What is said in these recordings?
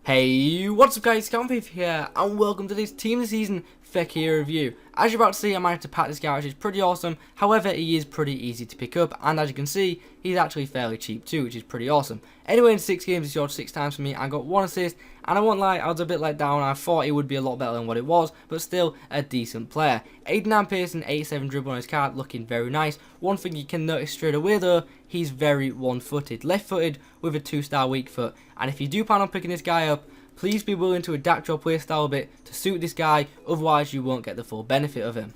Hey, what's up guys, Fifa here, and welcome to this Team of the Season Fekir review. As you're about to see, I managed to pack this guy, which is pretty awesome. However, he is pretty easy to pick up, and as you can see, he's actually fairly cheap too, which is pretty awesome. Anyway, in 6 games, he scored 6 times for me, I got 1 assist, and I won't lie, I was a bit let down. I thought he would be a lot better than what it was, but still a decent player. 89 pace and 87 dribble on his card, looking very nice. One thing you can notice straight away though, he's very one-footed. Left-footed with a 2-star weak foot, and if you do plan on picking this guy up, please be willing to adapt your playstyle a bit to suit this guy, otherwise you won't get the full benefit of him.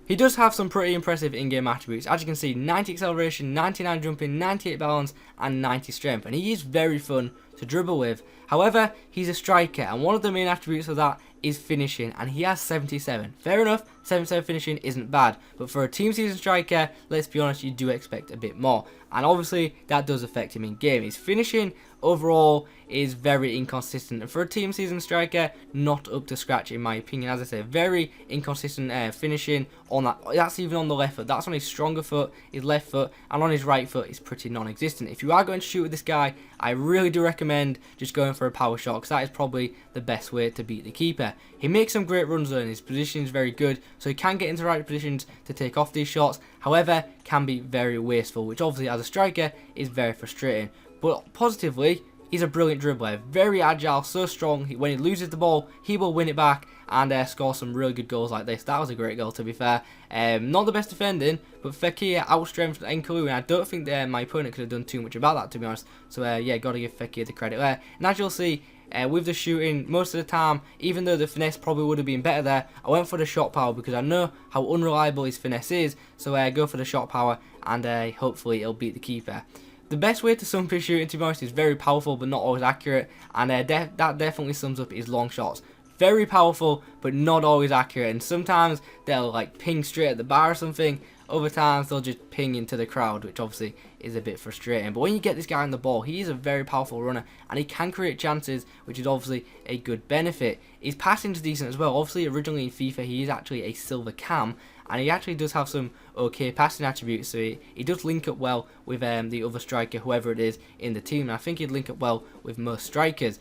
He does have some pretty impressive in-game attributes. As you can see, 90 acceleration, 99 jumping, 98 balance, and 90 strength. And he is very fun to dribble with. However, he's a striker, and one of the main attributes of that is finishing, and he has 77. Fair enough, 77 finishing isn't bad, but for a team season striker, let's be honest, you do expect a bit more. And obviously, that does affect him in game. His finishing overall is very inconsistent, and for a team season striker, not up to scratch in my opinion. As I said, very inconsistent finishing on that. That's even on the left foot. That's on his stronger foot, his left foot, and on his right foot is pretty non-existent. If you are going to shoot with this guy, I really do recommend just going for a power shot, because that is probably the best way to beat the keeper. He makes some great runs though, and his position is very good, so he can get into the right positions to take off these shots. However, can be very wasteful, which obviously as a striker is very frustrating. But positively, he's a brilliant dribbler, very agile, so strong. When he loses the ball, he will win it back and score some really good goals like this. That was a great goal, to be fair. Not the best defending, but Fekir outstrengthened Nkoulou, and I don't think my opponent could have done too much about that, to be honest. So yeah, got to give Fekir the credit there. And as you'll see, with the shooting, most of the time, even though the finesse probably would have been better there, I went for the shot power because I know how unreliable his finesse is. So go for the shot power, and hopefully it'll beat the keeper. The best way to sum up his shooting, to be honest, is very powerful but not always accurate, and that definitely sums up his long shots. Very powerful but not always accurate, and sometimes they'll like ping straight at the bar or something. Other times they'll just ping into the crowd, which obviously is a bit frustrating. But when you get this guy on the ball, he is a very powerful runner, and he can create chances, which is obviously a good benefit. His passing is decent as well. Obviously, originally in FIFA, he is actually a Silva cam, and he actually does have some okay passing attributes, so he does link up well with the other striker, whoever it is in the team, and I think he'd link up well with most strikers.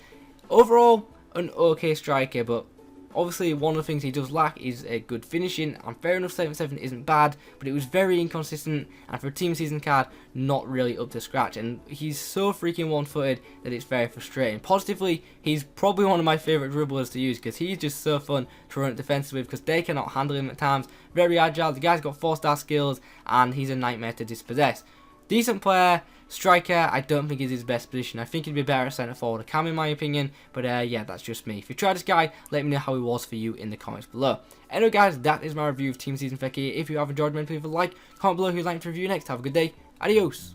Overall, an okay striker, but obviously one of the things he does lack is a good finishing, and fair enough, 77 isn't bad, but it was very inconsistent, and for a team season card, not really up to scratch, and he's so freaking one-footed that it's very frustrating. Positively, he's probably one of my favourite dribblers to use, because he's just so fun to run defensively with, because they cannot handle him at times. Very agile, the guy's got 4-star skills, and he's a nightmare to dispossess. Decent player. Striker, I don't think is his best position. I think he'd be better at centre forward or cam in my opinion. But yeah, that's just me. If you tried this guy, let me know how he was for you in the comments below. Anyway guys, that is my review of Team Season Fekir. If you have enjoyed, please leave a like, comment below who you'd like to review next. Have a good day. Adios.